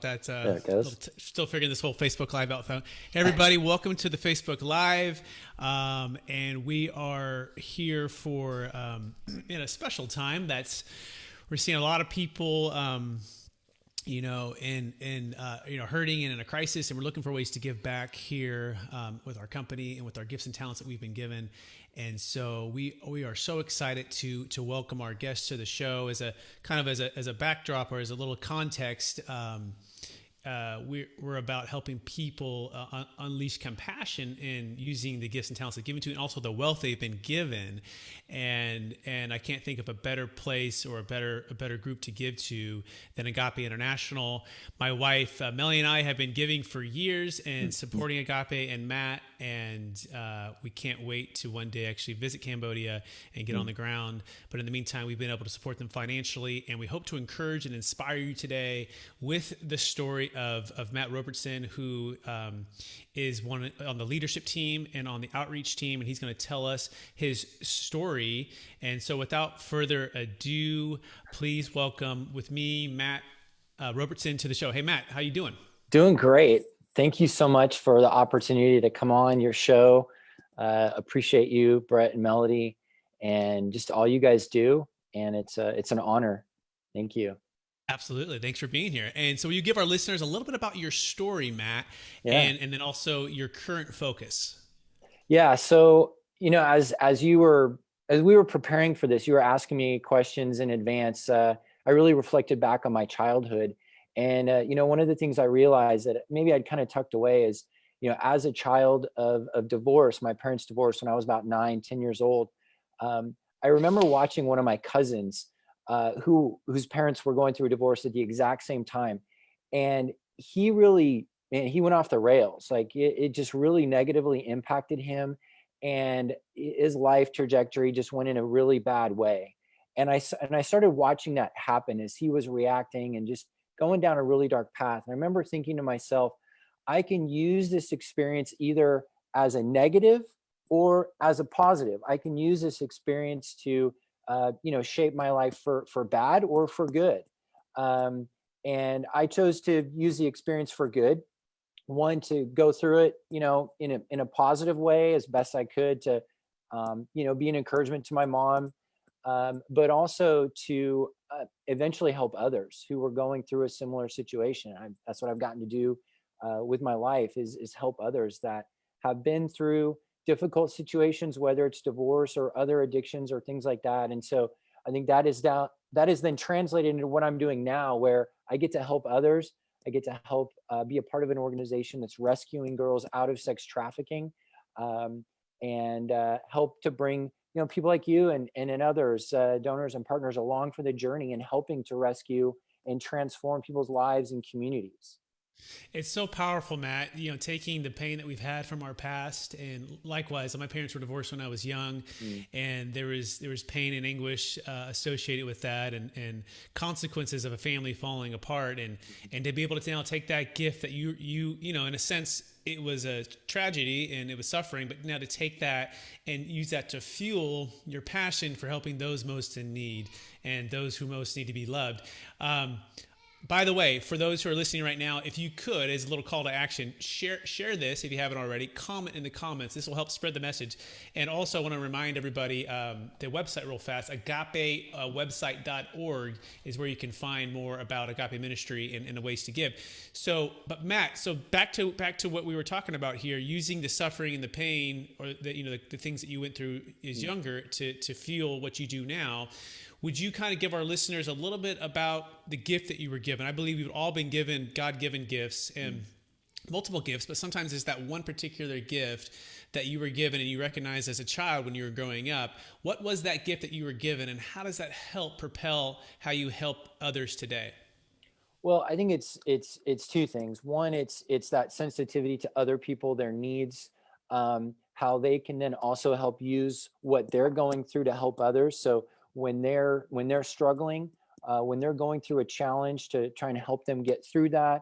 That's There it goes. still figuring this whole Facebook Live out. Hey, everybody, welcome to the Facebook Live. And we are here for in a special time. We're seeing a lot of people, hurting and in a crisis, and we're looking for ways to give back here with our company and with our gifts and talents that we've been given. And so we are so excited to welcome our guests to the show as a kind of as a backdrop or as a little context. We're about helping people unleash compassion in using the gifts and talents they've given to, and also the wealth they've been given. And I can't think of a better place or a better group to give to than Agape International. My wife Melanie and I have been giving for years and supporting Agape and Matt, and we can't wait to one day actually visit Cambodia and get on the ground. But in the meantime, we've been able to support them financially, and we hope to encourage and inspire you today with the story of Matt Robertson, who is one on the leadership team and on the outreach team, and he's going to tell us his story. And so without further ado, please welcome with me Matt Robertson to the show. Hey, Matt, how you doing? Doing great. Thank you so much for the opportunity to come on your show. Appreciate you, Brett and Melody, and just all you guys do. And it's an honor. Thank you. Absolutely. Thanks for being here. And so will you give our listeners a little bit about your story, Matt, Yeah. and then also your current focus? Yeah. So, as we were preparing for this, you were asking me questions in advance. I really reflected back on my childhood. And, one of the things I realized that maybe I'd kind of tucked away is, as a child of divorce, my parents divorced when I was about 9, 10 years old. I remember watching one of my cousins whose parents were going through a divorce at the exact same time. And he went off the rails. Like it just really negatively impacted him, and his life trajectory just went in a really bad way. And I started watching that happen as he was reacting and just going down a really dark path. And I remember thinking to myself, I can use this experience either as a negative or as a positive. I can use this experience to shape my life for bad or for good. And I chose to use the experience for good. One, to go through it, in a positive way as best I could to, be an encouragement to my mom, but also to eventually help others who were going through a similar situation. That's what I've gotten to do with my life is help others that have been through difficult situations, whether it's divorce or other addictions or things like that. And so I think that is then translated into what I'm doing now, where I get to help others. I get to help be a part of an organization that's rescuing girls out of sex trafficking, and help to bring people like you and others, donors and partners, along for the journey and helping to rescue and transform people's lives and communities. It's so powerful, Matt, taking the pain that we've had from our past. And likewise, my parents were divorced when I was young, and there was pain and anguish associated with that, and consequences of a family falling apart. And to be able to now take that gift that you in a sense, it was a tragedy and it was suffering, but now to take that and use that to fuel your passion for helping those most in need and those who most need to be loved. By the way, for those who are listening right now, if you could, as a little call to action, share this if you haven't already. Comment in the comments. This will help spread the message. And also, I want to remind everybody the website real fast. AgapeWebsite.org is where you can find more about Agape Ministry and the ways to give. So, but Matt, back to what we were talking about here, using the suffering and the pain, or the things that you went through as younger to fuel what you do now. Would you kind of give our listeners a little bit about the gift that you were given? I believe we've all been given God-given gifts and multiple gifts, but sometimes there's that one particular gift that you were given and you recognized as a child when you were growing up. What was that gift that you were given, and how does that help propel how you help others today? Well, I think it's two things. One, it's that sensitivity to other people, their needs, how they can then also help use what they're going through to help others. So when they're struggling, when they're going through a challenge, to try and help them get through that,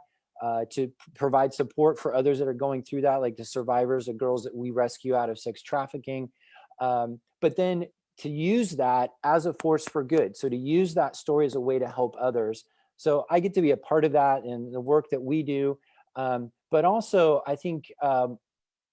to provide support for others that are going through that, like the survivors, the girls that we rescue out of sex trafficking. But then to use that as a force for good. So to use that story as a way to help others. So I get to be a part of that and the work that we do. But also, I think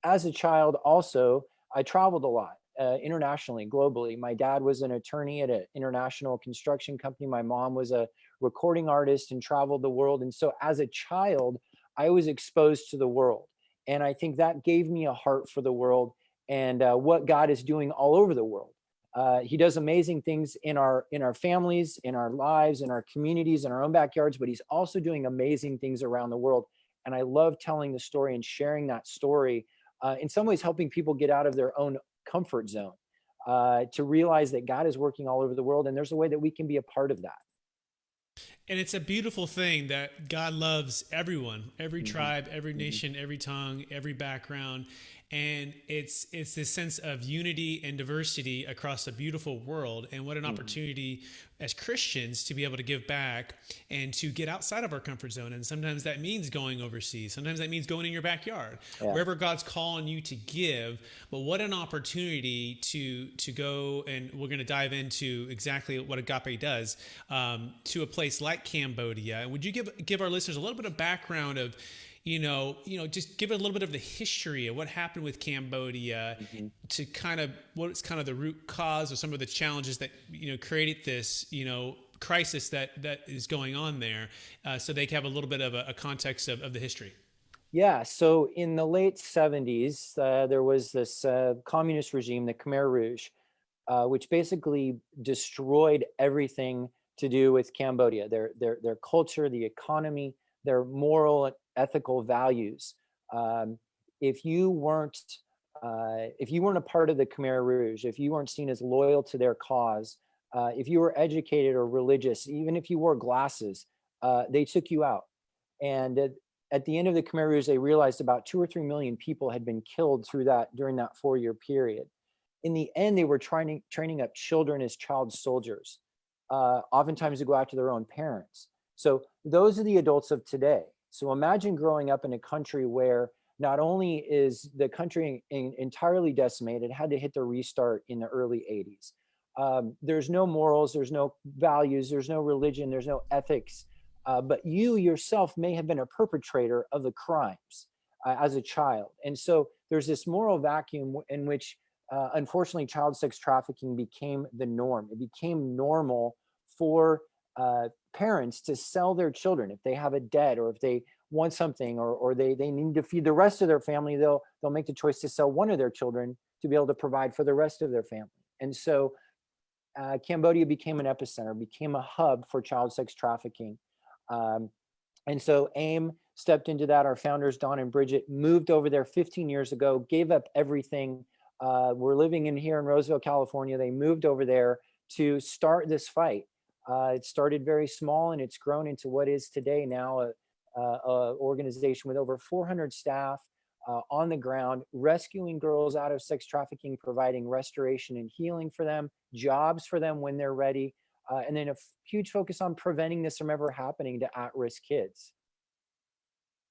as a child, also, I traveled a lot internationally, globally. My dad was an attorney at an international construction company. My mom was a recording artist and traveled the world. And so as a child, I was exposed to the world. And I think that gave me a heart for the world and what God is doing all over the world. He does amazing things in our families, in our lives, in our communities, in our own backyards, but he's also doing amazing things around the world. And I love telling the story and sharing that story, in some ways helping people get out of their own comfort zone, to realize that God is working all over the world, and there's a way that we can be a part of that. And it's a beautiful thing that God loves everyone, every Mm-hmm. tribe, every Mm-hmm. nation, every tongue, every background. And it's this sense of unity and diversity across a beautiful world. And what an Mm-hmm. opportunity as Christians to be able to give back and to get outside of our comfort zone. And sometimes that means going overseas. Sometimes that means going in your backyard, Yeah. wherever God's calling you to give. But what an opportunity to go, and we're going to dive into exactly what Agape does, to a place like Cambodia. Would you give our listeners a little bit of background of, just give it a little bit of the history of what happened with Cambodia, Mm-hmm. to kind of what's kind of the root cause of some of the challenges that created this crisis that is going on there, so they can have a little bit of a context of the history. Yeah. So in the late 70s, there was this communist regime, the Khmer Rouge, which basically destroyed everything to do with Cambodia, their culture, the economy, their moral and ethical values. Um, if you weren't if you weren't a part of the Khmer Rouge, if you weren't seen as loyal to their cause, if you were educated or religious, even if you wore glasses, they took you out. And at the end of the Khmer Rouge, they realized about 2 or 3 million people had been killed during that 4-year period. In the end, they were training up children as child soldiers, oftentimes to go after their own parents. So those are the adults of today. So imagine growing up in a country where not only is the country entirely decimated, had to hit the restart in the early 80s. There's no morals, there's no values, there's no religion, there's no ethics. But you yourself may have been a perpetrator of the crimes as a child. And so there's this moral vacuum in which, unfortunately, child sex trafficking became the norm. It became normal for parents to sell their children if they have a debt, or if they want something, or they need to feed the rest of their family. They'll make the choice to sell one of their children to be able to provide for the rest of their family. And so Cambodia became an epicenter, became a hub for child sex trafficking. Um, and so AIM stepped into that. Our founders, Don and Bridget, moved over there 15 years ago, gave up everything. We're living here in Roseville, California. They moved over there to start this fight. It started very small, and it's grown into what is today now a organization with over 400 staff on the ground, rescuing girls out of sex trafficking, providing restoration and healing for them, jobs for them when they're ready, and then a huge focus on preventing this from ever happening to at-risk kids.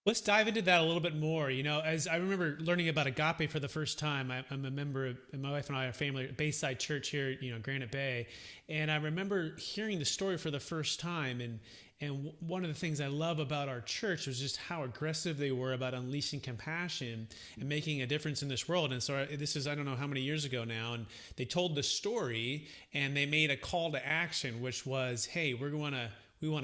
Let's dive into that a little bit more. As I remember learning about Agape for the first time, I'm a member of, my wife and I are family at Bayside Church here, Granite Bay. And I remember hearing the story for the first time. And one of the things I love about our church was just how aggressive they were about unleashing compassion and making a difference in this world. And so this is, I don't know how many years ago now, and they told the story and they made a call to action, which was, hey, we want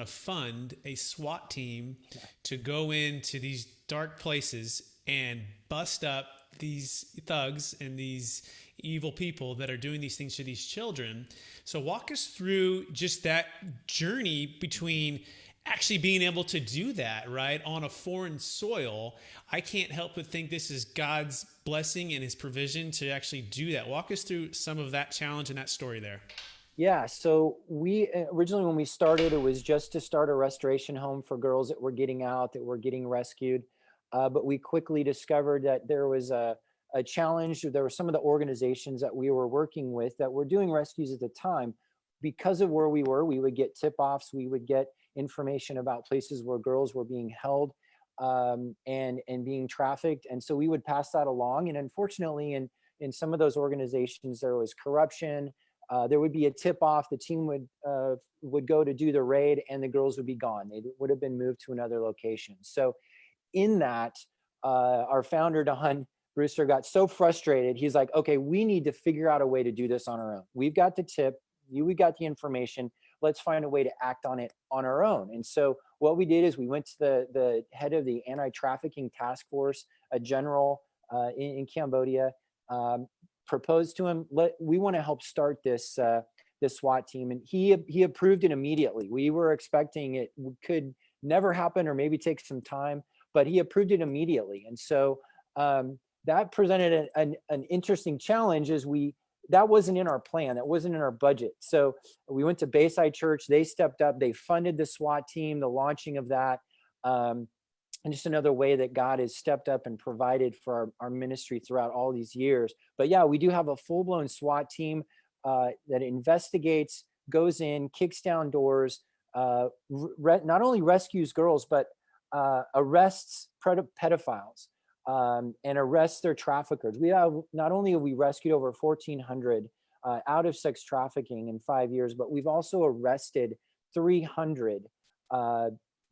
to fund a SWAT team to go into these dark places and bust up these thugs and these evil people that are doing these things to these children. So walk us through just that journey between actually being able to do that, right, on a foreign soil. I can't help but think this is God's blessing and his provision to actually do that. Walk us through some of that challenge and that story there. Yeah, so we originally, when we started, it was just to start a restoration home for girls that were getting out, that were getting rescued. But we quickly discovered that there was a challenge. There were some of the organizations that we were working with that were doing rescues at the time. Because of where we were, we would get tip-offs, we would get information about places where girls were being held and being trafficked. And so we would pass that along. And unfortunately, in some of those organizations, there was corruption. there would be a tip off. The team would go to do the raid, and the girls would be gone. They would have been moved to another location. So in that, our founder, Don Brewster, got so frustrated. He's like, okay, we need to figure out a way to do this on our own. We've got the tip, we got the information. Let's find a way to act on it on our own. And so what we did is we went to the head of the Anti-trafficking Task Force, a general in Cambodia, proposed to him, we want to help start this SWAT team. And he approved it immediately. We were expecting it could never happen or maybe take some time, but he approved it immediately. And so that presented an interesting challenge as that wasn't in our plan. That wasn't in our budget. So we went to Bayside Church. They stepped up. They funded the SWAT team, the launching of that. And just another way that God has stepped up and provided for our ministry throughout all these years. But yeah, we do have a full-blown SWAT team that investigates, goes in, kicks down doors, not only rescues girls, but arrests pedophiles. And arrest their traffickers. Not only have we rescued over 1,400 out of sex trafficking in 5 years, but we've also arrested 300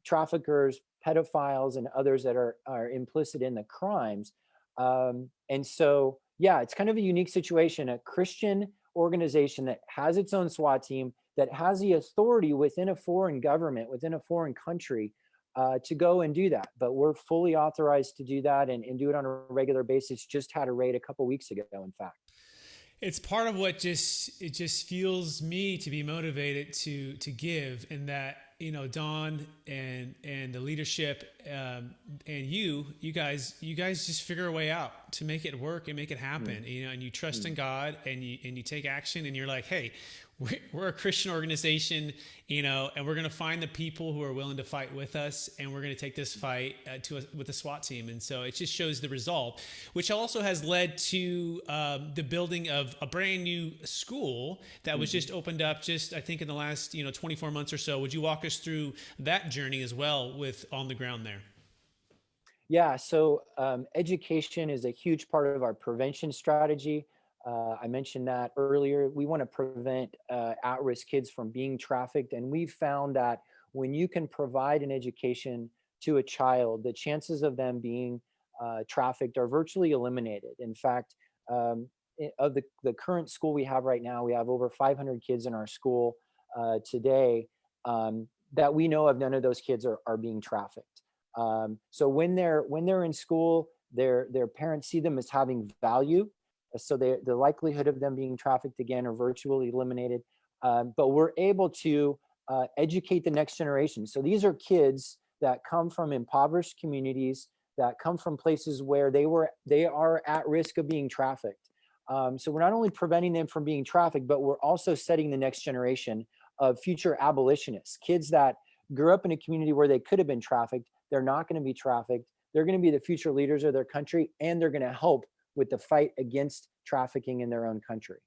traffickers, pedophiles, and others that are implicit in the crimes. And so, yeah, it's kind of a unique situation. A Christian organization that has its own SWAT team, that has the authority within a foreign government, within a foreign country, to go and do that. But we're fully authorized to do that and do it on a regular basis. Just had a raid a couple weeks ago, in fact. It's part of what just fuels me to be motivated to give, and that, Don and the leadership, and you guys just figure a way out to make it work and make it happen. And you trust in God, and you take action, and you're like, hey, we're a Christian organization, and we're going to find the people who are willing to fight with us, and we're going to take this fight with the SWAT team. And so it just shows the resolve, which also has led to the building of a brand new school that was just opened up I think in the last 24 months or so. Would you walk us through that journey as well with on the ground there? Yeah, so education is a huge part of our prevention strategy. I mentioned that earlier. We want to prevent at-risk kids from being trafficked. And we've found that when you can provide an education to a child, the chances of them being trafficked are virtually eliminated. In fact, of the current school we have right now, we have over 500 kids in our school today that we know of. None of those kids are being trafficked. So when they're in school, their parents see them as having value. So the likelihood of them being trafficked again are virtually eliminated. But we're able to educate the next generation. So these are kids that come from impoverished communities, that come from places where they are at risk of being trafficked. So we're not only preventing them from being trafficked, but we're also setting the next generation of future abolitionists, kids that grew up in a community where they could have been trafficked. They're not going to be trafficked. They're going to be the future leaders of their country, and they're going to help with the fight against trafficking in their own country.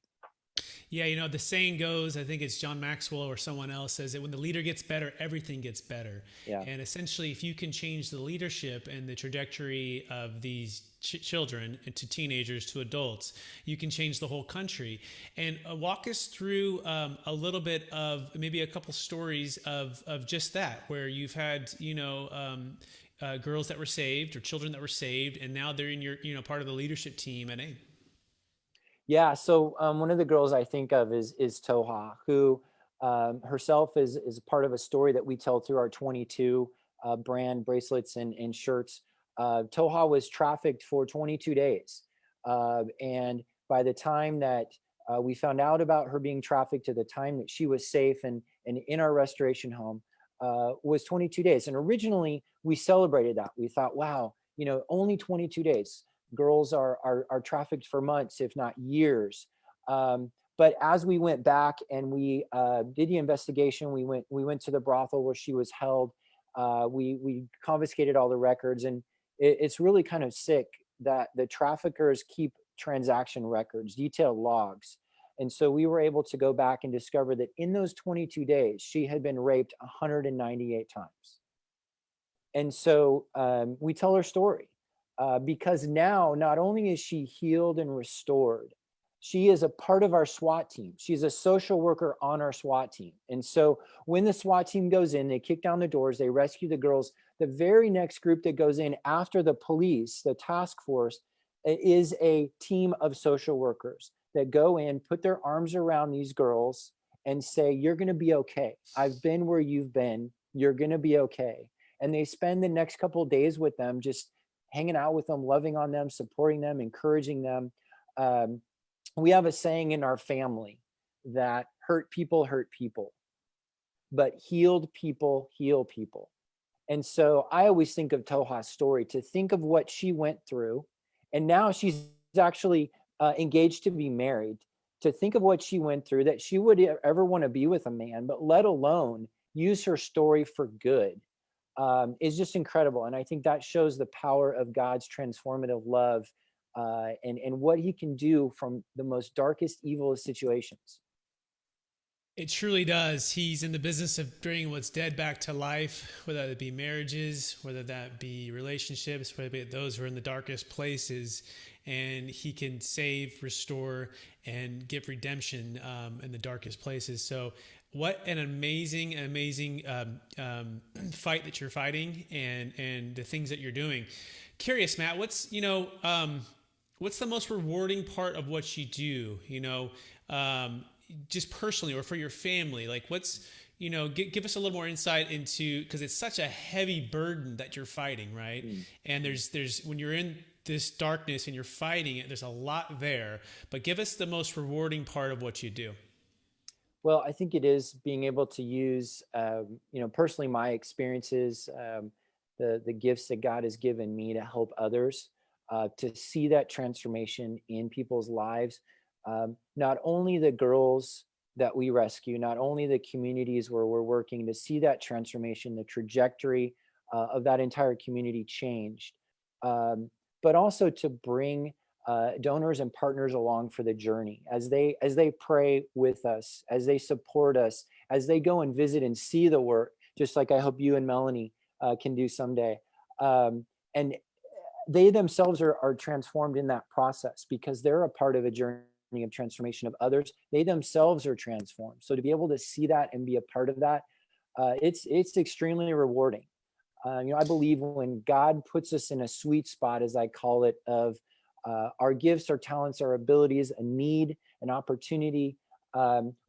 Yeah, the saying goes, I think it's John Maxwell or someone else says that when the leader gets better, everything gets better. Yeah. And essentially, if you can change the leadership and the trajectory of these children to teenagers to adults, you can change the whole country. And walk us through a little bit of maybe a couple stories of just that, where you've had, girls that were saved or children that were saved, and now they're in your, part of the leadership team at AIM. Yeah, so one of the girls I think of is Toha, who herself is part of a story that we tell through our 22 brand bracelets and shirts. Toha was trafficked for 22 days. And by the time that we found out about her being trafficked to the time that she was safe and in our restoration home, was 22 days. And originally we celebrated that. We thought, wow, only 22 days. Girls are trafficked for months, if not years. But as we went back and we did the investigation, we went to the brothel where she was held. We confiscated all the records, and it's really kind of sick that the traffickers keep transaction records, detailed logs. And so we were able to go back and discover that in those 22 days, she had been raped 198 times. And so we tell her story because now not only is she healed and restored, she is a part of our SWAT team. She's a social worker on our SWAT team. And so when the SWAT team goes in, they kick down the doors, they rescue the girls. The very next group that goes in after the police, the task force, is a team of social workers that go in, put their arms around these girls and say, you're going to be okay. I've been where you've been. You're going to be okay. And they spend the next couple of days with them, just hanging out with them, loving on them, supporting them, encouraging them. We have a saying in our family that hurt people, but healed people heal people. And so I always think of Toha's story, to think of what she went through. And now she's actually engaged to be married, to think of what she went through, that she would ever want to be with a man, but let alone use her story for good, is just incredible. And I think that shows the power of God's transformative love, and what he can do from the most darkest, evilest situations. It truly does. He's in the business of bringing what's dead back to life, whether that be marriages, whether that be relationships, whether it be those who are in the darkest places. And he can save, restore, and give redemption in the darkest places. So what an amazing fight that you're fighting, and the things that you're doing. Curious, Matt, what's the most rewarding part of what you do? Just personally or for your family, like what's, give us a little more insight into, because it's such a heavy burden that you're fighting, right? And there's when you're in this darkness and you're fighting it, there's a lot there, but give us the most rewarding part of what you do. Well, I think it is being able to use, personally, my experiences, the gifts that God has given me to help others, to see that transformation in people's lives. Not only the girls that we rescue, not only the communities where we're working, to see that transformation, the trajectory of that entire community changed, but also to bring donors and partners along for the journey as they pray with us, as they support us, as they go and visit and see the work, just like I hope you and Melanie can do someday. And they themselves are transformed in that process because they're a part of a journey of transformation of others. They themselves are transformed. So to be able to see that and be a part of that, it's extremely rewarding. I believe when God puts us in a sweet spot, as I call it, of our gifts, our talents, our abilities, a need, an opportunity,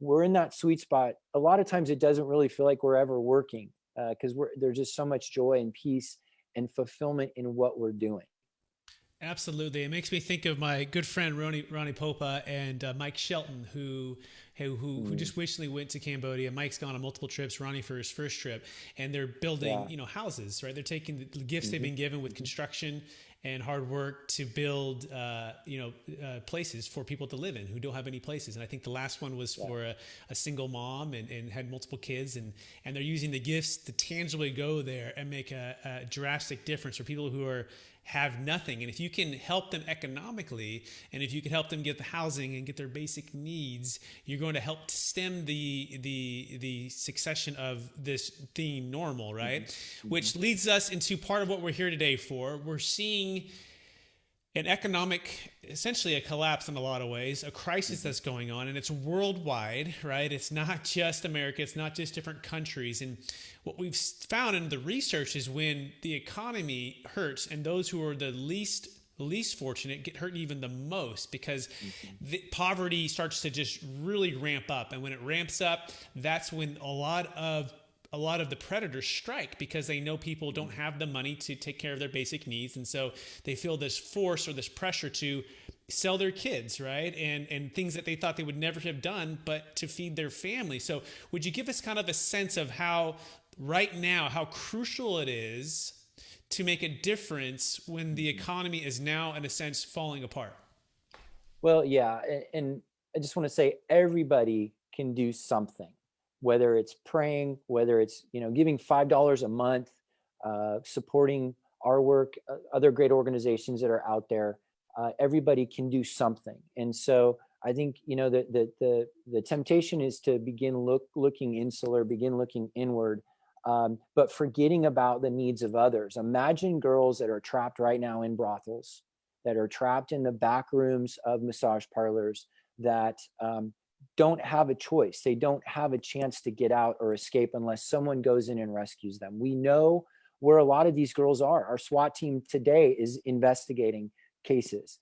we're in that sweet spot. A lot of times it doesn't really feel like we're ever working, because there's just so much joy and peace and fulfillment in what we're doing. Absolutely. It makes me think of my good friend Ronnie Popa and Mike Shelton, who just recently went to Cambodia. Mike's gone on multiple trips, Ronnie for his first trip, and they're building, houses, right? They're taking the gifts they've been given with construction and hard work to build, places for people to live in who don't have any places. And I think the last one was for a single mom and had multiple kids, and they're using the gifts to tangibly go there and make a drastic difference for people who have nothing. And if you can help them economically, and if you can help them get the housing and get their basic needs, you're going to help stem the succession of this theme normal, right? Which leads us into part of what we're here today for. We're seeing an economic, essentially a collapse in a lot of ways, a crisis that's going on, and it's worldwide, right? It's not just America, it's not just different countries. And what we've found in the research is when the economy hurts and those who are the least fortunate get hurt even the most, because the poverty starts to just really ramp up. And when it ramps up, that's when a lot of the predators strike, because they know people don't have the money to take care of their basic needs. And so they feel this force or this pressure to sell their kids, right? And things that they thought they would never have done, but to feed their family. So would you give us kind of a sense of how right now, how crucial it is to make a difference when the economy is now, in a sense, falling apart? Well, yeah. And I just want to say everybody can do something, whether it's praying, whether it's, giving $5 a month, supporting our work, other great organizations that are out there. Everybody can do something. And so I think, the temptation is to begin looking insular, begin looking inward, but forgetting about the needs of others. Imagine girls that are trapped right now in brothels, that are trapped in the back rooms of massage parlors, that don't have a choice. They don't have a chance to get out or escape unless someone goes in and rescues them. We know where a lot of these girls are. Our SWAT team today is investigating cases.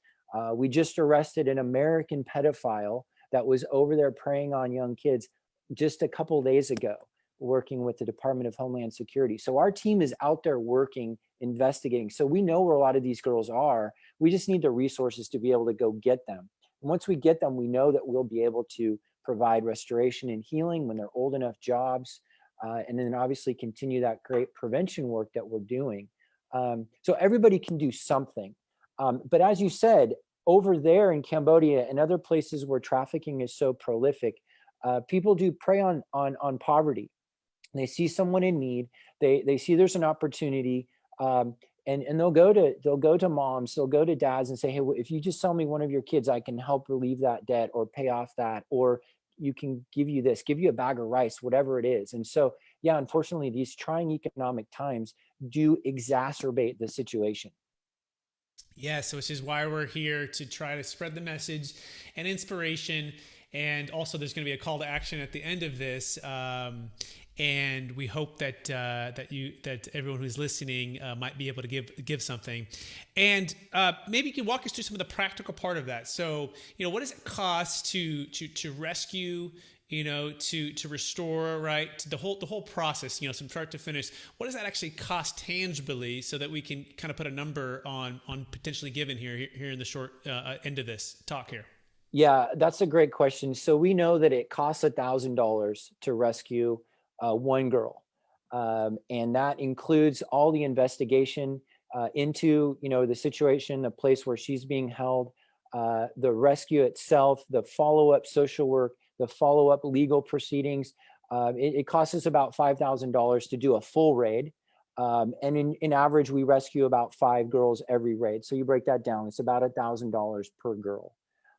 We just arrested an American pedophile that was over there preying on young kids just a couple days ago, working with the Department of Homeland Security. So our team is out there working, investigating. So we know where a lot of these girls are. We just need the resources to be able to go get them. And once we get them, we know that we'll be able to provide restoration and healing when they're old enough, jobs, and then obviously continue that great prevention work that we're doing. So everybody can do something. But as you said, over there in Cambodia and other places where trafficking is so prolific, people do prey on poverty. They see someone in need. They see there's an opportunity, and they'll go to moms, they'll go to dads and say, hey, if you just sell me one of your kids, I can help relieve that debt or pay off that, or you can give you a bag of rice, whatever it is. And so, yeah, unfortunately, these trying economic times do exacerbate the situation. Yeah, so which is why we're here to try to spread the message and inspiration. And also, there's going to be a call to action at the end of this. And we hope that everyone who's listening might be able to give something. And maybe you can walk us through some of the practical part of that. So, what does it cost to rescue? To restore, right? To the whole process, from start to finish. What does that actually cost tangibly, so that we can kind of put a number on potentially giving here in the short end of this talk here? Yeah, that's a great question. So we know that it costs $1,000 to rescue one girl, and that includes all the investigation into the situation, the place where she's being held, the rescue itself, the follow-up social work, the follow-up legal proceedings. It costs us about $5,000 to do a full raid. And in average, we rescue about 5 girls every raid. So you break that down, it's about $1,000 per girl.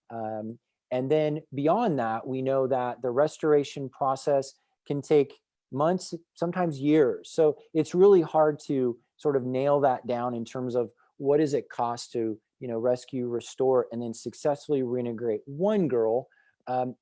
And then beyond that, we know that the restoration process can take months, sometimes years. So it's really hard to sort of nail that down in terms of what does it cost to, rescue, restore, and then successfully reintegrate one girl.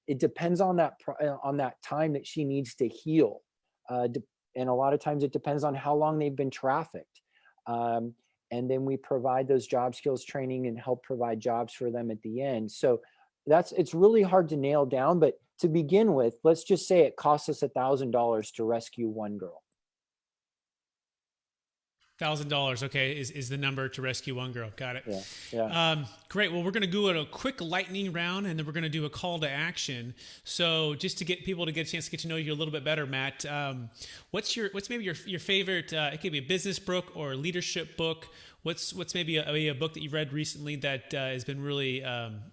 It depends on that time that she needs to heal. And a lot of times it depends on how long they've been trafficked. And then we provide those job skills training and help provide jobs for them at the end. So it's really hard to nail down, but to begin with, let's just say it costs us $1,000 to rescue one girl. $1,000, okay, is the number to rescue one girl. Got it. Yeah. Great. Well, we're going to do a quick lightning round, and then we're going to do a call to action. So, just to get people to get a chance to get to know you a little bit better, Matt, what's maybe your favorite? It could be a business book or a leadership book. What's maybe a book that you've read recently that has been really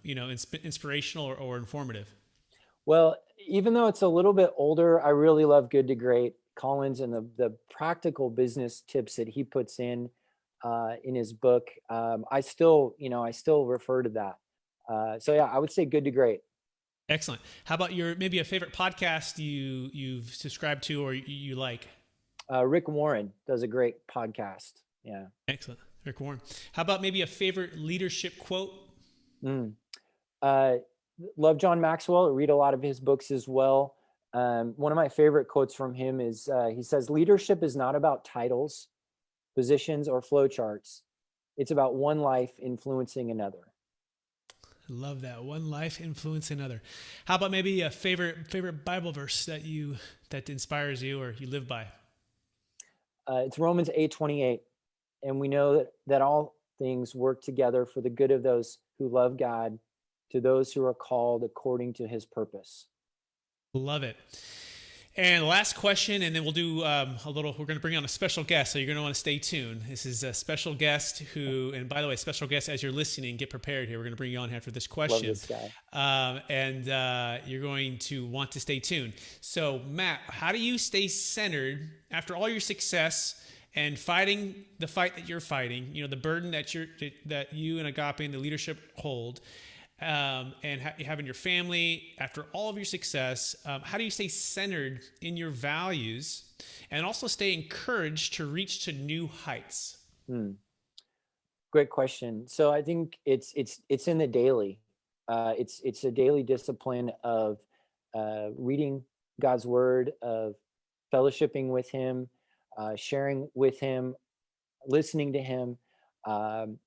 inspirational or informative? Well, even though it's a little bit older, I really love Good to Great, Collins, and the practical business tips that he puts in his book. I still refer to that. So yeah, I would say Good to Great. Excellent. How about maybe a favorite podcast you've subscribed to or you like? Rick Warren does a great podcast. Yeah. Excellent. Rick Warren. How about maybe a favorite leadership quote? Love John Maxwell. I read a lot of his books as well. One of my favorite quotes from him is, he says, leadership is not about titles, positions, or flowcharts. It's about one life influencing another. I love that. One life influencing another. How about maybe a favorite Bible verse that inspires you or you live by? It's Romans 8:28. And we know that all things work together for the good of those who love God, to those who are called according to his purpose. Love it. And last question, and then we'll do we're going to bring on a special guest, so you're going to want to stay tuned. This is a special guest and by the way, special guest, as you're listening, get prepared here. We're going to bring you on after this question. Love this guy. And you're going to want to stay tuned. So, Matt, how do you stay centered after all your success and fighting the fight that you're fighting, the burden that you and Agape and the leadership hold, and having your family after all of your success, how do you stay centered in your values and also stay encouraged to reach to new heights? Great question. So I think it's in the daily. It's a daily discipline of reading God's word, of fellowshipping with Him, sharing with Him, listening to Him, um,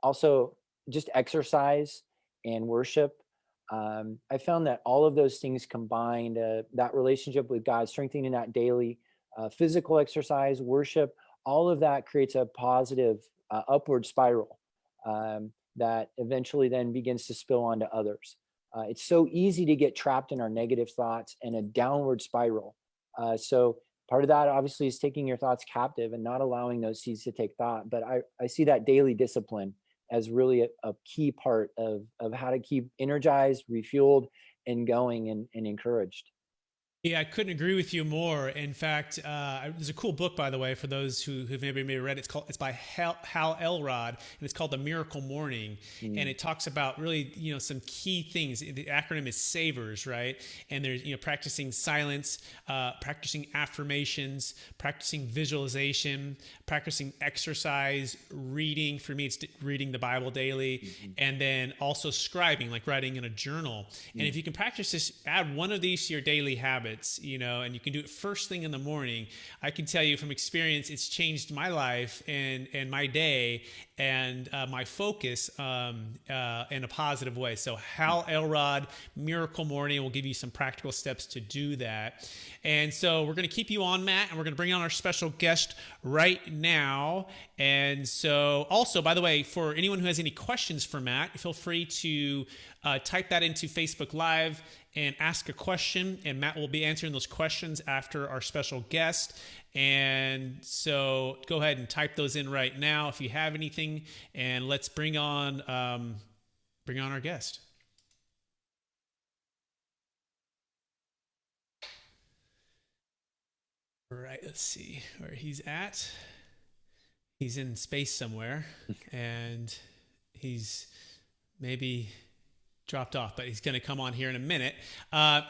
also just exercise and worship. I found that all of those things combined, that relationship with God, strengthening that daily, physical exercise, worship, all of that creates a positive upward spiral that eventually then begins to spill onto others. It's so easy to get trapped in our negative thoughts and a downward spiral. So part of that obviously is taking your thoughts captive and not allowing those seeds to take thought. But I see that daily discipline as really a key part of how to keep energized, refueled, and going and encouraged. Yeah, I couldn't agree with you more. In fact, there's a cool book, by the way, for those who've maybe read it. It's by Hal Elrod, and it's called The Miracle Morning. And it talks about really, some key things. The acronym is SAVERS, right? And there's, practicing silence, practicing affirmations, practicing visualization, practicing exercise, reading. For me, it's reading the Bible daily, and then also scribing, like writing in a journal. And if you can practice this, add one of these to your daily habits, and you can do it first thing in the morning. I can tell you from experience, it's changed my life and my day and my focus in a positive way. So Hal Elrod, Miracle Morning, will give you some practical steps to do that. And so we're going to keep you on, Matt, and we're going to bring on our special guest right now. And so also, by the way, for anyone who has any questions for Matt, feel free to type that into Facebook Live and ask a question, and Matt will be answering those questions after our special guest. And so go ahead and type those in right now if you have anything, and let's bring on our guest. All right, let's see where he's at. He's in space somewhere, and he's maybe dropped off, but he's going to come on here in a minute.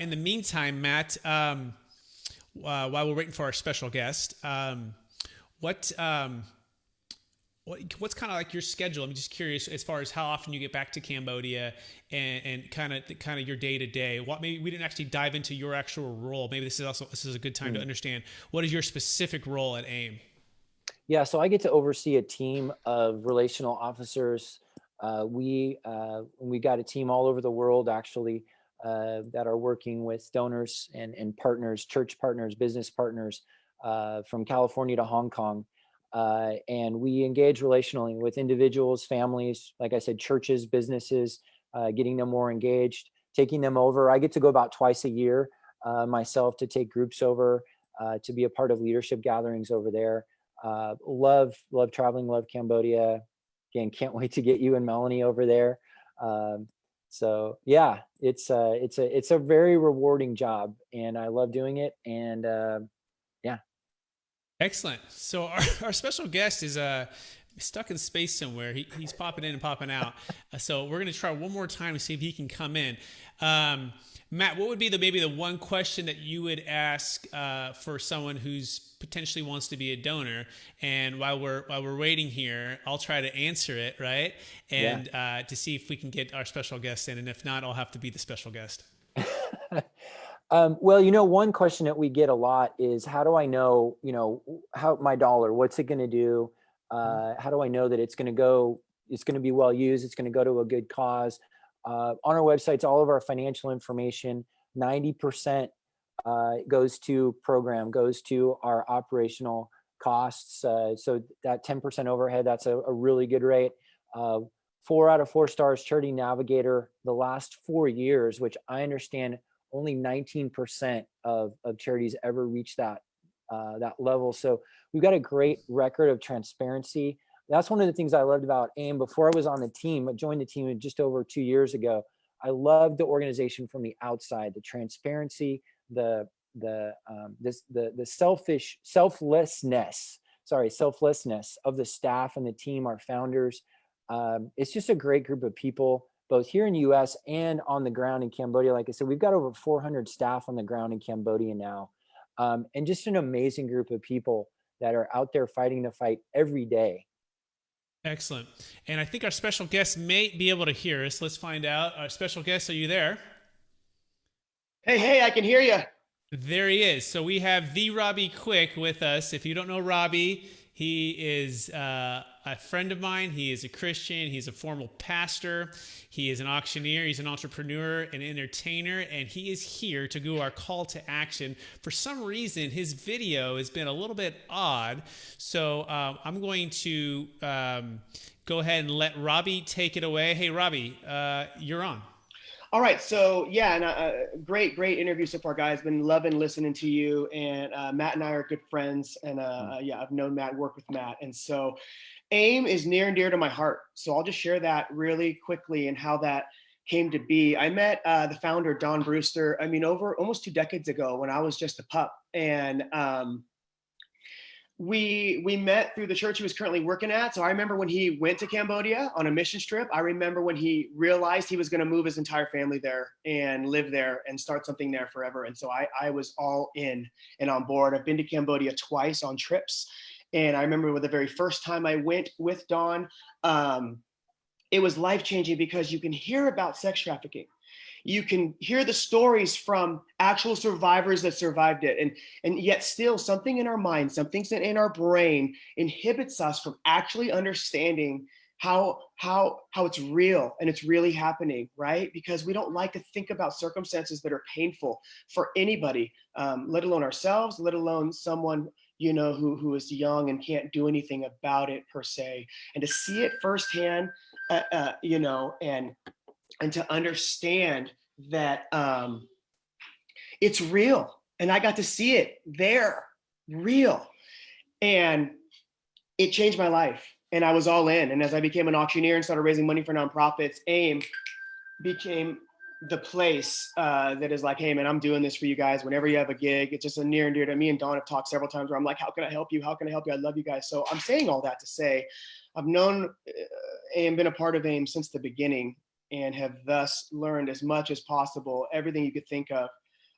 In the meantime, Matt, while we're waiting for our special guest, what's kind of like your schedule? I'm just curious as far as how often you get back to Cambodia and kind of your day to day. What maybe we didn't actually dive into your actual role. Maybe this is a good time to understand what is your specific role at AIM. Yeah, so I get to oversee a team of relational officers. We got a team all over the world, actually, that are working with donors and partners, church partners, business partners, from California to Hong Kong. And we engage relationally with individuals, families, like I said, churches, businesses, getting them more engaged, taking them over. I get to go about twice a year myself to take groups over, to be a part of leadership gatherings over there. Love traveling, love Cambodia. Again, can't wait to get you and Melanie over there. So yeah, it's a very rewarding job, and I love doing it. And yeah. Excellent. So our special guest is stuck in space somewhere. He's popping in and popping out. So we're going to try one more time to see if he can come in. Matt, what would be maybe the one question that you would ask for someone who's potentially wants to be a donor? And while we're waiting here, I'll try to answer it, right? And to see if we can get our special guest in. And if not, I'll have to be the special guest. Well, one question that we get a lot is, how do I know, how my dollar, what's it going to do? How do I know that it's going to be well used? It's going to go to a good cause. On our websites, all of our financial information, 90% goes to our operational costs. So that 10% overhead, that's a really good rate. 4 out of 4 stars Charity Navigator the last 4 years, which I understand only 19% of charities ever reach that level. So we've got a great record of transparency. That's one of the things I loved about AIM. Before I was on the team, I joined the team just over 2 years ago. I loved the organization from the outside, the transparency, the selflessness of the staff and the team, our founders. It's just a great group of people, both here in the US and on the ground in Cambodia. Like I said, we've got over 400 staff on the ground in Cambodia now. And just an amazing group of people that are out there fighting the fight every day. Excellent. And I think our special guest may be able to hear us. Let's find out. Our special guest, are you there? Hey, I can hear you. There he is. So we have the Robbie Quick with us. If you don't know Robbie, he is a friend of mine. He is a Christian. He's a former pastor. He is an auctioneer. He's an entrepreneur, an entertainer, and he is here to do our call to action. For some reason, his video has been a little bit odd. So I'm going to go ahead and let Robbie take it away. Hey, Robbie, you're on. All right, so yeah, and great interview so far, guys. Been loving listening to you, and Matt and I are good friends, and yeah, I've known Matt, worked with Matt, and so AIM is near and dear to my heart. So I'll just share that really quickly and how that came to be. I met the founder, Don Brewster. I mean, over almost 2 decades ago when I was just a pup, and we met through the church he was currently working at. So I remember when he went to Cambodia on a mission trip. I remember when he realized he was going to move his entire family there and live there and start something there forever. And so I was all in and on board. I've been to Cambodia twice on trips. And I remember the very first time I went with Don, it was life-changing because you can hear about sex trafficking. You can hear the stories from actual survivors that survived it. And yet still something in our mind, something in our brain inhibits us from actually understanding how it's real and it's really happening, right? Because we don't like to think about circumstances that are painful for anybody, let alone ourselves, let alone someone, you know, who is young and can't do anything about it per se. And to see it firsthand, you know, and to understand that it's real. And I got to see it there, real. And it changed my life. And I was all in. And as I became an auctioneer and started raising money for nonprofits, AIM became the place that is like, hey, man, I'm doing this for you guys. Whenever you have a gig, it's just a near and dear to me. And Dawn have talked several times where I'm like, how can I help you? How can I help you? I love you guys. So I'm saying all that to say, I've known AIM, been a part of AIM since the beginning, and have thus learned as much as possible, everything you could think of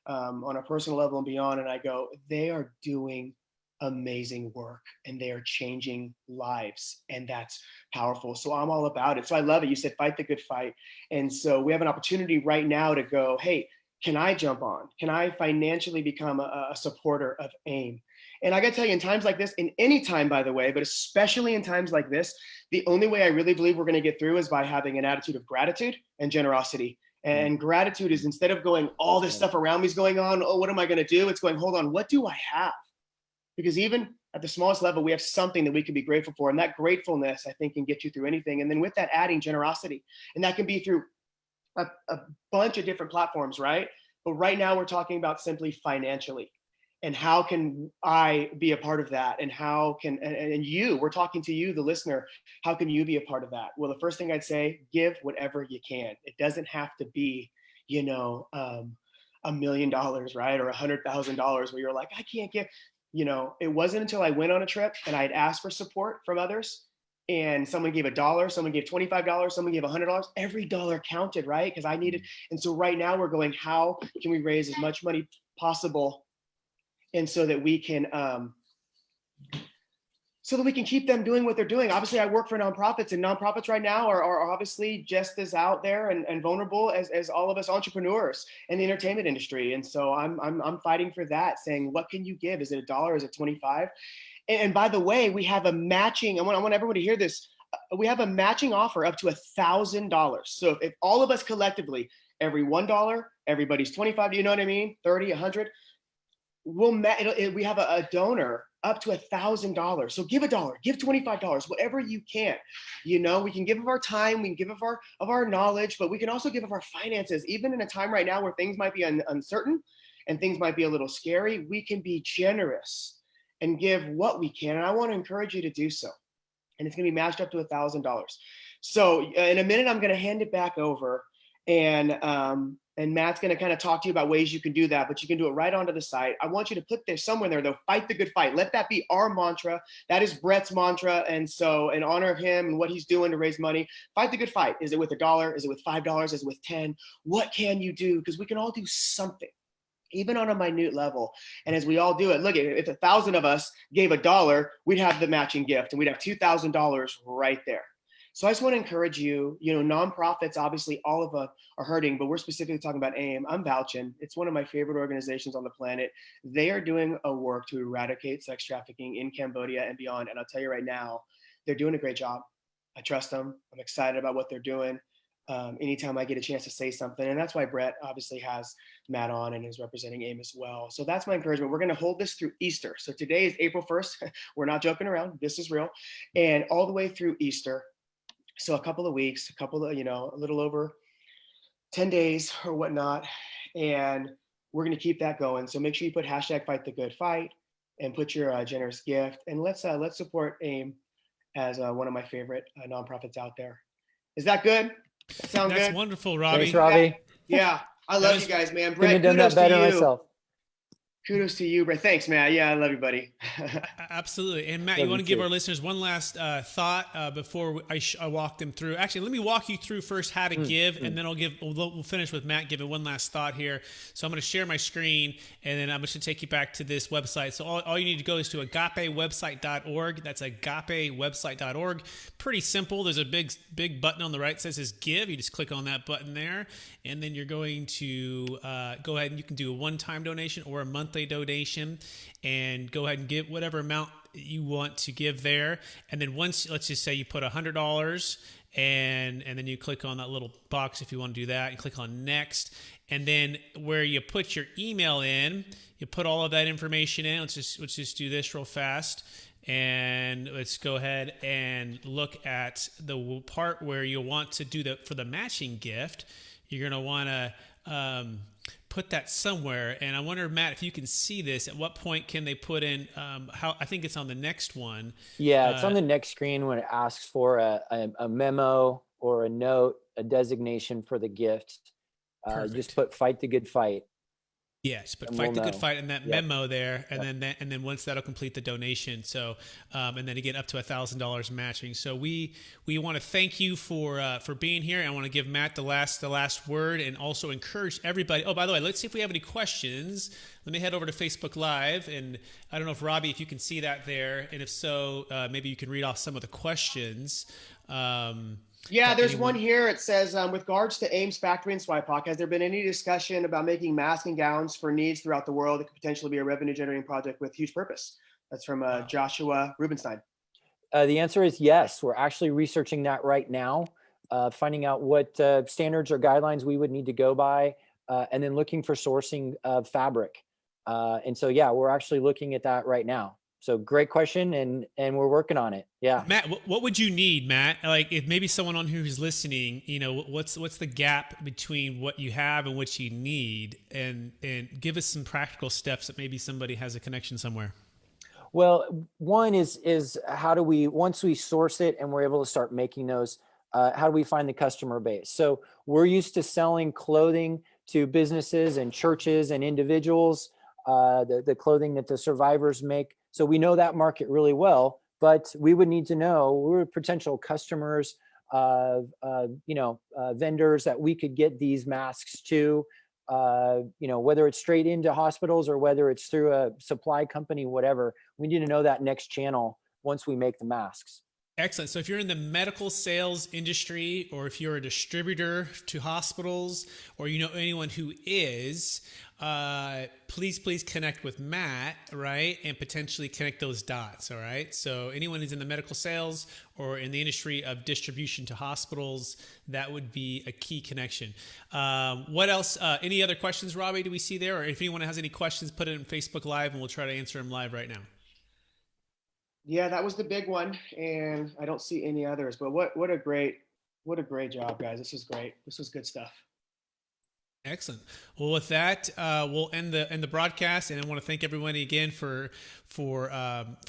on a personal level and beyond. And I go, they are doing amazing work and they are changing lives. And that's powerful. So I'm all about it. So I love it. You said, fight the good fight. And so we have an opportunity right now to go, hey, can I jump on? Can I financially become a supporter of AIM? And I got to tell you, in times like this, in any time, by the way, but especially in times like this, the only way I really believe we're going to get through is by having an attitude of gratitude and generosity. And gratitude is, instead of going, all this stuff around me is going on, oh, what am I going to do? It's going, hold on, what do I have? Because even at the smallest level, we have something that we can be grateful for. And that gratefulness, I think, can get you through anything. And then with that, adding generosity. And that can be through a bunch of different platforms, right? But right now we're talking about simply financially. And how can I be a part of that? And how can, and you, we're talking to you, the listener, how can you be a part of that? Well, the first thing I'd say, give whatever you can. It doesn't have to be, you know, $1 million, right? Or $100,000 where you're like, I can't give, you know. It wasn't until I went on a trip and I'd asked for support from others, and someone gave $1, someone gave $25, someone gave $100. Every dollar counted, right? Because I needed. And so right now we're going, how can we raise as much money possible, and so that we can keep them doing what they're doing. Obviously, I work for nonprofits, and nonprofits right now are obviously just as out there and vulnerable as all of us entrepreneurs in the entertainment industry. And so I'm fighting for that, saying, what can you give? Is it $1? Is it 25? And by the way, we have a matching. I want everyone to hear this. We have a matching offer up to $1,000. So if all of us collectively, every $1, everybody's 25. You know what I mean? 30, 100. We have a donor up to $1,000. So give $1, give $25, whatever you can. You know, we can give of our time, we can give of our knowledge, but we can also give of our finances. Even in a time right now where things might be uncertain and things might be a little scary, we can be generous and give what we can. And I want to encourage you to do so. And it's going to be matched up to $1,000. So in a minute, I'm going to hand it back over, and Matt's going to kind of talk to you about ways you can do that, but you can do it right onto the site. I want you to put there somewhere there, though, fight the good fight. Let that be our mantra. That is Brett's mantra. And so in honor of him and what he's doing to raise money, fight the good fight. Is it with $1? Is it with $5? Is it with 10? What can you do? Because we can all do something. even on a minute level. And as we all do it, look, if 1,000 of us gave $1, we'd have the matching gift and we'd have $2,000 right there. So I just want to encourage you, nonprofits, obviously all of us are hurting, but we're specifically talking about AIM. I'm vouching. It's one of my favorite organizations on the planet. They are doing a work to eradicate sex trafficking in Cambodia and beyond. And I'll tell you right now, they're doing a great job. I trust them. I'm excited about what they're doing. Anytime I get a chance to say something. And that's why Brett obviously has Matt on and is representing AIM as well. So that's my encouragement. We're going to hold this through Easter. So today is April 1st. We're not joking around. This is real. And all the way through Easter. So a couple of weeks, a little over 10 days or whatnot. And we're going to keep that going. So make sure you put hashtag fight the good fight and put your generous gift. And let's support AIM as one of my favorite nonprofits out there. Is that good? That sound good? That's wonderful, Robbie. Thanks, Robbie. Yeah. I love you guys, man. Couldn't have Brett, done that kudos to better you. myself. Kudos to you, Brett. Thanks, Matt. Yeah, I love you, buddy. Absolutely. And Matt, Love you want you to give too. our listeners one last thought before I walk them through? Actually, let me walk you through first how to give, and then we'll finish with Matt giving one last thought here. So I'm going to share my screen, and then I'm just going to take you back to this website. So all you need to go is to agapewebsite.org. That's agapewebsite.org. Pretty simple. There's a big button on the right that says give. You just click on that button there, and then you're going to go ahead and you can do a one-time donation or a monthly donation, and go ahead and give whatever amount you want to give there. And then once, let's just say you put $100, and then you click on that little box if you want to do that, and click on next. And then where you put your email in, you put all of that information in. Let's just do this real fast. And let's go ahead and look at the part where you want to do for the matching gift. You're going to want to put that somewhere. And I wonder, Matt, if you can see this, at what point can they put in I think it's on the next one. Yeah, it's on the next screen when it asks for a memo or a note, a designation for the gift. Just put fight the good fight. Yes, but And fight we'll the good know. fight and that Yep. memo there, and Yep. then once that'll complete the donation. So, and then again up to $1,000 matching. So we want to thank you for being here. I want to give Matt the last word, and also encourage everybody. Oh, by the way, let's see if we have any questions. Let me head over to Facebook Live, and I don't know if Robbie, if you can see that there, and if so, maybe you can read off some of the questions. Yeah, there's one here. It says, with regards to AIM's factory in SWIPOC, has there been any discussion about making masks and gowns for needs throughout the world that could potentially be a revenue generating project with huge purpose? That's from Joshua Rubenstein. The answer is yes. We're actually researching that right now, finding out what standards or guidelines we would need to go by, and then looking for sourcing of fabric. And so, yeah, we're actually looking at that right now. So great question, and we're working on it. Yeah. Matt, what would you need, Matt? Like, if maybe someone on here who's listening, what's the gap between what you have and what you need, and give us some practical steps that maybe somebody has a connection somewhere. Well, one is how do we, once we source it and we're able to start making those, how do we find the customer base? So we're used to selling clothing to businesses and churches and individuals, the clothing that the survivors make. So we know that market really well, but we would need to know we're potential customers, vendors that we could get these masks to, whether it's straight into hospitals or whether it's through a supply company, whatever. We need to know that next channel once we make the masks. Excellent. So if you're in the medical sales industry, or if you're a distributor to hospitals, or you know anyone who is, please connect with Matt, right? And potentially connect those dots, all right? So anyone who's in the medical sales or in the industry of distribution to hospitals, that would be a key connection. What else? Any other questions, Robbie, do we see there? Or if anyone has any questions, put it in Facebook Live and we'll try to answer them live right now. Yeah, that was the big one, and I don't see any others. But what a great job, guys. This is great. This was good stuff. Excellent. Well, with that, we'll end the broadcast, and I want to thank everybody again for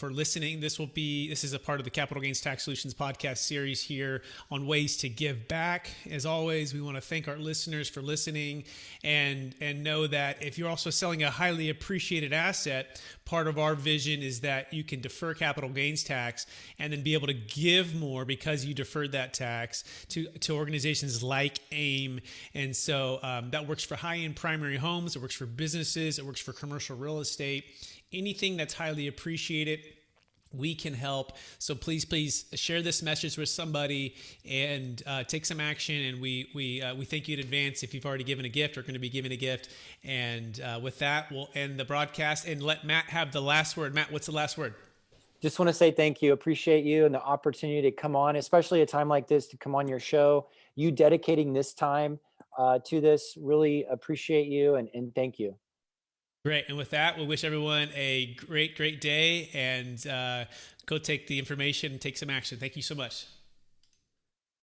listening. This is a part of the Capital Gains Tax Solutions podcast series here on ways to give back. As always, we want to thank our listeners for listening, and know that if you're also selling a highly appreciated asset, part of our vision is that you can defer capital gains tax and then be able to give more because you deferred that tax to organizations like AIM. And so that That works for high-end primary homes. It works for businesses. It works for commercial real estate. Anything that's highly appreciated, we can help. So please share this message with somebody and take some action. And we thank you in advance if you've already given a gift or going to be giving a gift. And with that, we'll end the broadcast and let Matt have the last word. Matt, what's the last word? Just want to say thank you. Appreciate you and the opportunity to come on, especially a time like this, to come on your show. You dedicating this time to this, really appreciate you and thank you. Great. And with that, we wish everyone a great day, and go take the information and take some action. Thank you so much.